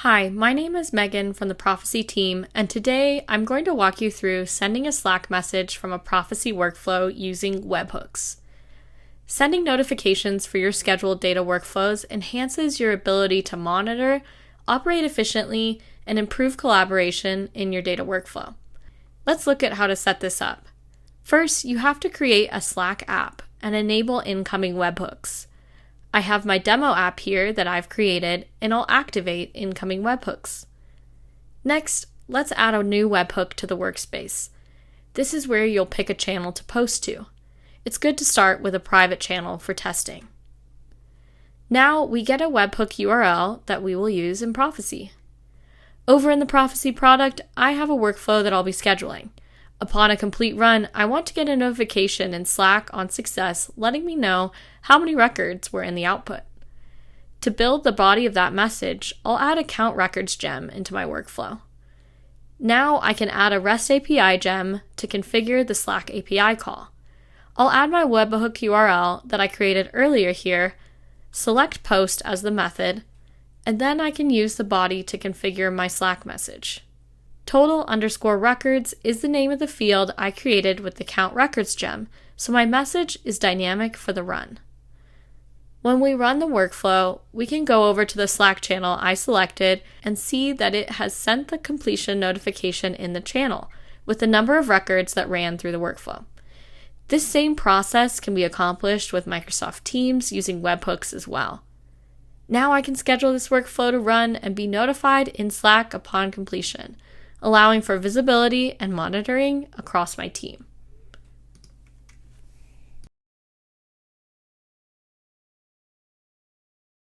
Hi, my name is Megan from the Prophecy team, and today I'm going to walk you through sending a Slack message from a Prophecy workflow using webhooks. Sending notifications for your scheduled data workflows enhances your ability to monitor, operate efficiently, and improve collaboration in your data workflow. Let's look at how to set this up. First, you have to create a Slack app and enable incoming webhooks. I have my demo app here that I've created, and I'll activate incoming webhooks. Next, let's add a new webhook to the workspace. This is where you'll pick a channel to post to. It's good to start with a private channel for testing. Now we get a webhook URL that we will use in Prophecy. Over in the Prophecy product, I have a workflow that I'll be scheduling. Upon a complete run, I want to get a notification in Slack on success letting me know how many records were in the output. To build the body of that message, I'll add a count records gem into my workflow. Now I can add a REST API gem to configure the Slack API call. I'll add my webhook URL that I created earlier here, select post as the method, and then I can use the body to configure my Slack message. Total_records is the name of the field I created with the count records gem, so my message is dynamic for the run. When we run the workflow, we can go over to the Slack channel I selected and see that it has sent the completion notification in the channel with the number of records that ran through the workflow. This same process can be accomplished with Microsoft Teams using webhooks as well. Now I can schedule this workflow to run and be notified in Slack upon completion, allowing for visibility and monitoring across my team.